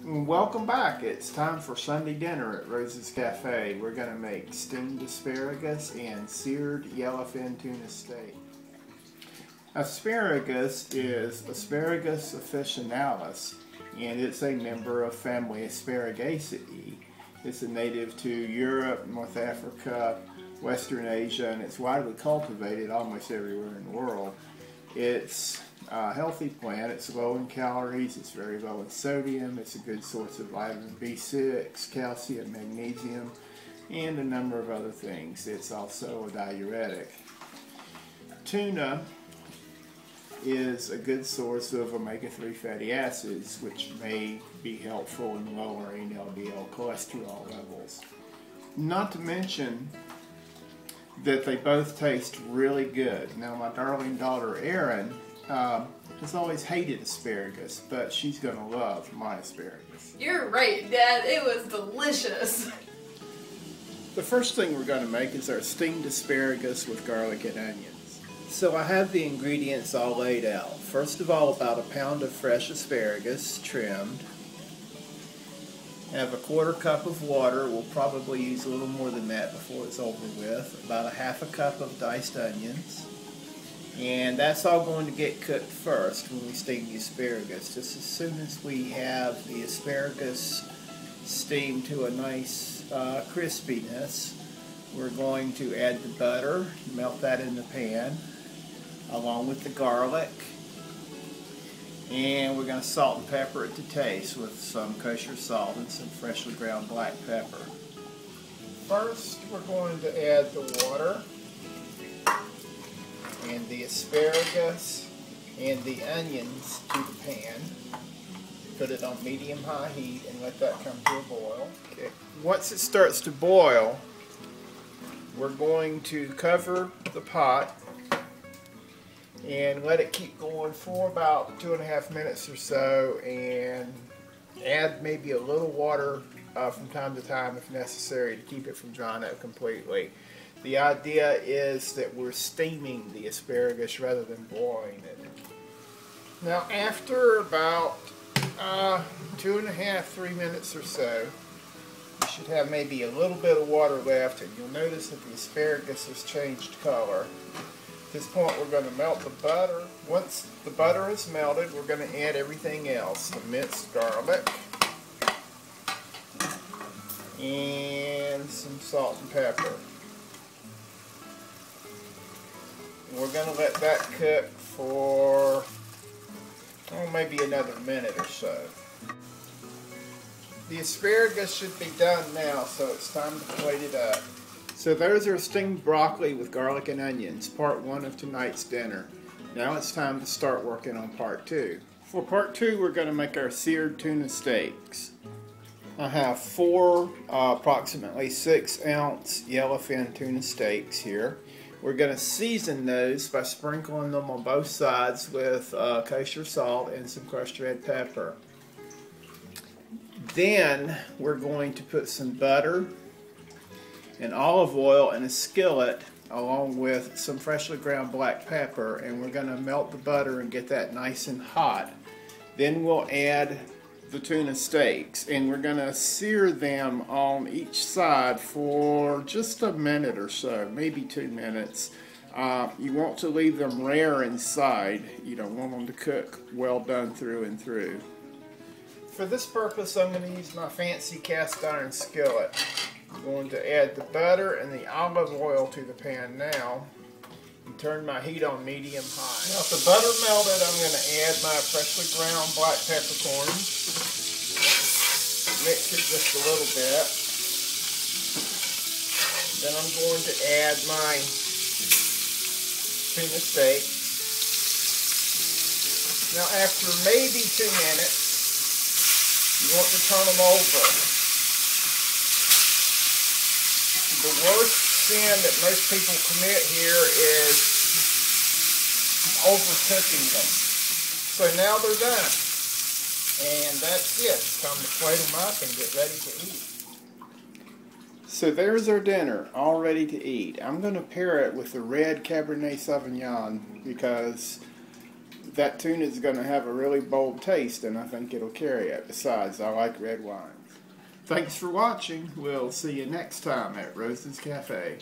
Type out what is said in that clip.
Welcome back. It's time for Sunday dinner at Rose's Cafe. We're going to make steamed asparagus and seared yellowfin tuna steak. Asparagus is Asparagus officinalis, and it's a member of family Asparagaceae. It's a native to Europe, North Africa, Western Asia, and it's widely cultivated almost everywhere in the world. It's a healthy plant. It's low in calories, it's very low in sodium, it's a good source of vitamin B6, calcium, magnesium, and a number of other things. It's also a diuretic. Tuna is a good source of omega-3 fatty acids, which may be helpful in lowering LDL cholesterol levels. Not to mention that they both taste really good. Now, my darling daughter Erin has always hated asparagus, but she's going to love my asparagus. You're right, Dad. It was delicious. The first thing we're going to make is our steamed asparagus with garlic and onions. So I have the ingredients all laid out. First of all, about a pound of fresh asparagus, trimmed. I have a quarter cup of water. We'll probably use a little more than that before it's over with. About a half a cup of diced onions. And that's all going to get cooked first when we steam the asparagus. Just as soon as we have the asparagus steamed to a nice crispiness, we're going to add the butter, melt that in the pan, along with the garlic. And we're going to salt and pepper it to taste with some kosher salt and some freshly ground black pepper. First, we're going to add the water and the asparagus and the onions to the pan. Put it on medium-high heat and let that come to a boil. Okay. Once it starts to boil, we're going to cover the pot and let it keep going for about 2.5 minutes or so, and add maybe a little water from time to time if necessary to keep it from drying out completely. The idea is that we're steaming the asparagus rather than boiling it. Now, after about 2.5, 3 minutes or so, you should have maybe a little bit of water left, and you'll notice that the asparagus has changed color. At this point, we're going to melt the butter. Once the butter is melted, we're going to add everything else. The minced garlic and some salt and pepper. We're going to let that cook for maybe another minute or so. The asparagus should be done now, so it's time to plate it up. So there's our steamed broccoli with garlic and onions, part 1 of tonight's dinner. Now it's time to start working on part 2. For part 2, we're going to make our seared tuna steaks. I have 4 approximately 6-ounce yellowfin tuna steaks here. We're going to season those by sprinkling them on both sides with kosher salt and some crushed red pepper. Then we're going to put some butter and olive oil in a skillet along with some freshly ground black pepper, and we're going to melt the butter and get that nice and hot. Then we'll add the tuna steaks, and we're going to sear them on each side for just a minute or so, maybe 2 minutes. You want to leave them rare inside. You don't want them to cook well done through and through. For this purpose, I'm going to use my fancy cast iron skillet. I'm going to add the butter and the olive oil to the pan now and turn my heat on medium high. Now, if the butter melted, I'm going to add my freshly ground black peppercorns. Mix it just a little bit. Then I'm going to add my tuna steak. Now, after maybe 2 minutes, you want to turn them over. The worst sin that most people commit here is overcooking them. So now they're done. And that's it. It's time to plate them up and get ready to eat. So there's our dinner, all ready to eat. I'm going to pair it with the red Cabernet Sauvignon because that tuna is going to have a really bold taste, and I think it'll carry it. Besides, I like red wines. Thanks for watching. We'll see you next time at Rose's Cafe.